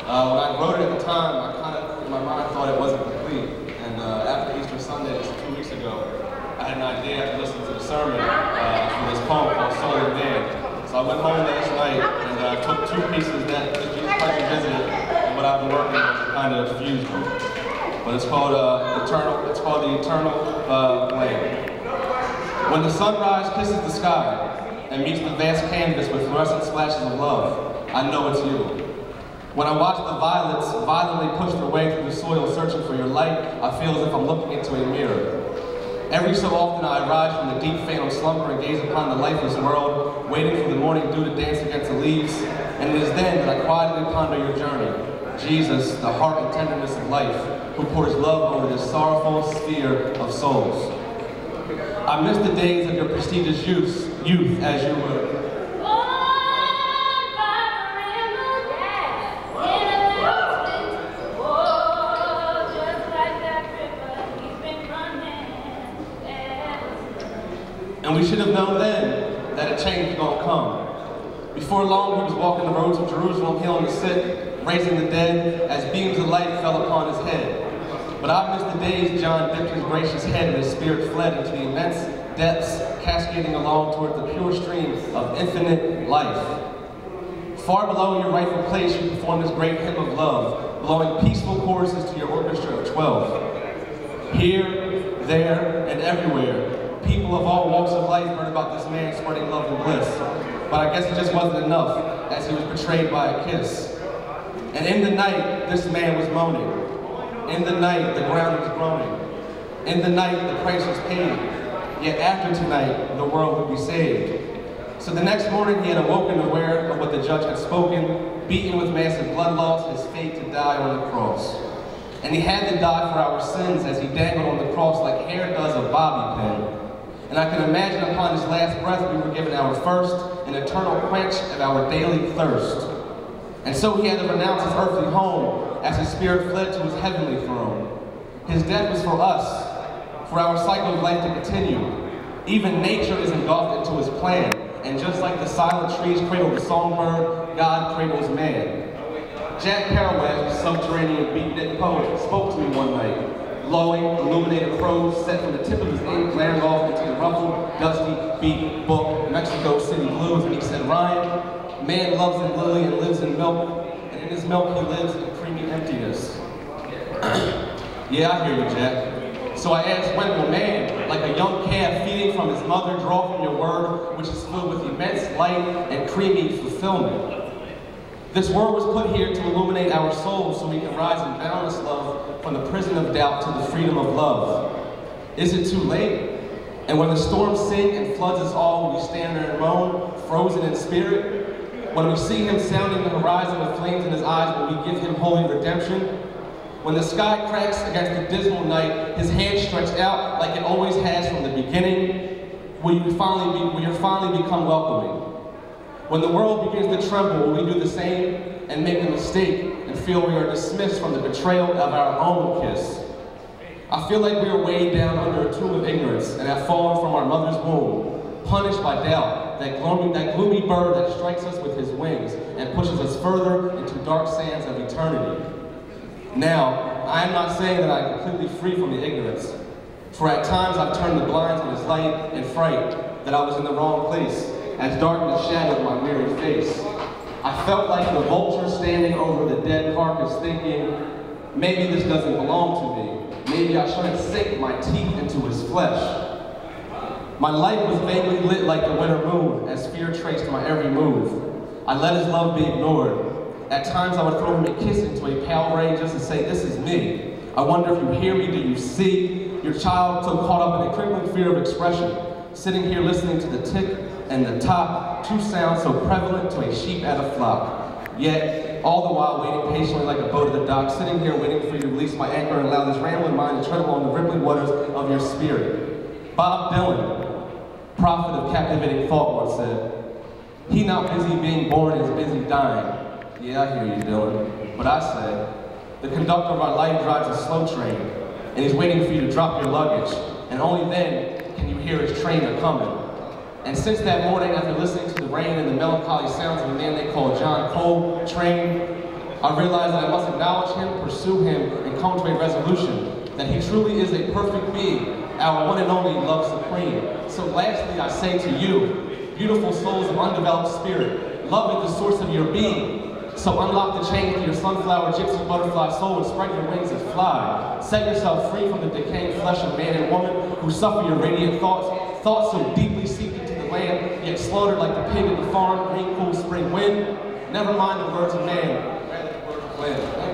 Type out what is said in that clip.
When I wrote it at the time, I kind of, in my mind, thought it wasn't complete. And after Easter Sunday, just 2 weeks ago, I had an idea after listening to the sermon for this poem called Soul and Man. So I went home last night and took 2 pieces that Jesus Christ revisited and what I've been working on to kind of fuse them. But it's called the Eternal Flame. When the sunrise kisses the sky and meets the vast canvas with fluorescent splashes of love, I know it's you. When I watch the violets violently push their way through the soil searching for your light, I feel as if I'm looking into a mirror. Every so often I rise from the deep phantom slumber and gaze upon the lifeless world, waiting for the morning dew to dance against the leaves, and it is then that I quietly ponder your journey. Jesus, the heart and tenderness of life, who pours love over this sorrowful sphere of souls. I miss the days of your prestigious youth as you were. And we should have known then that a change was going to come. Before long, he was walking the roads of Jerusalem, healing the sick, raising the dead, as beams of light fell upon his head. But I miss the days John dipped his gracious head and his spirit fled into the immense depths, cascading along toward the pure stream of infinite life. Far below your rightful place, you perform this great hymn of love, blowing peaceful choruses to your orchestra of 12. Here, there, and everywhere, people of all walks of life heard about this man spreading love and bliss. But I guess it just wasn't enough, as he was betrayed by a kiss. And in the night, this man was moaning. In the night, the ground was groaning. In the night, the price was paid. Yet after tonight, the world would be saved. So the next morning, he had awoken aware of what the judge had spoken, beaten with massive blood loss, his fate to die on the cross. And he had to die for our sins as he dangled on the cross like hair does a bobby pin. And I can imagine upon his last breath we were given our first and eternal quench of our daily thirst. And so he had to renounce his earthly home as his spirit fled to his heavenly throne. His death was for us, for our cycle of life to continue. Even nature is engulfed into his plan, and just like the silent trees cradle the songbird, God cradles man. Jack Kerouac, the subterranean beatnik poet, spoke to me one night. Glowing, illuminated prose set from the tip of his ink glaring off into the ruffled, dusty, beat book, Mexico City blues, and he said, Ryan, man loves in lily and lives in milk, and in his milk he lives in creamy emptiness. Yeah, I hear you, Jack. So I asked, when will man, like a young calf feeding from his mother, draw from your word, which is filled with immense light and creamy fulfillment? This word was put here to illuminate our souls so we can rise in boundless love from the prison of doubt to the freedom of love. Is it too late? And when the storms sing and floods us all, will we stand there and moan, frozen in spirit? When we see him sounding the horizon with flames in his eyes, will we give him holy redemption? When the sky cracks against the dismal night, his hand stretched out like it always has from the beginning, will you finally become welcoming? When the world begins to tremble, will we do the same and make a mistake and feel we are dismissed from the betrayal of our own kiss? I feel like we are weighed down under a tomb of ignorance and have fallen from our mother's womb, punished by doubt, that gloomy bird that strikes us with his wings and pushes us further into dark sands of eternity. Now, I am not saying that I am completely free from the ignorance, for at times I've turned the blinds on his light and fright that I was in the wrong place, as darkness shadowed my weary face. I felt like the vulture standing over the dead carcass thinking, maybe this doesn't belong to me. Maybe I shouldn't sink my teeth into his flesh. My life was vaguely lit like the winter moon as fear traced my every move. I let his love be ignored. At times I would throw him a kiss into a pale ray just to say, this is me. I wonder if you hear me, do you see? Your child so caught up in a crippling fear of expression, sitting here listening to the tick and the top, two sounds so prevalent to a sheep at a flock. Yet, all the while waiting patiently like a boat at the dock, sitting here waiting for you to release my anchor and allow this rambling mind to tread along the rippling waters of your spirit. Bob Dylan, prophet of captivating thought, once said, he not busy being born is busy dying. Yeah, I hear you, Dylan. But I say, the conductor of our life drives a slow train, and he's waiting for you to drop your luggage, and only then can you hear his train a-coming. And since that morning, after listening to the rain and the melancholy sounds of a man they call John Coltrane, I realize that I must acknowledge him, pursue him, and come to a resolution that he truly is a perfect being, our one and only love supreme. So lastly, I say to you, beautiful souls of undeveloped spirit, love is the source of your being. So unlock the chain to your sunflower, gypsy, butterfly soul and spread your wings and fly. Set yourself free from the decaying flesh of man and woman who suffer your radiant thoughts, thoughts so deeply seeped into the land, yet slaughtered like the pig at the farm, green, cool spring wind. Never mind the words of man, rather the words of wind.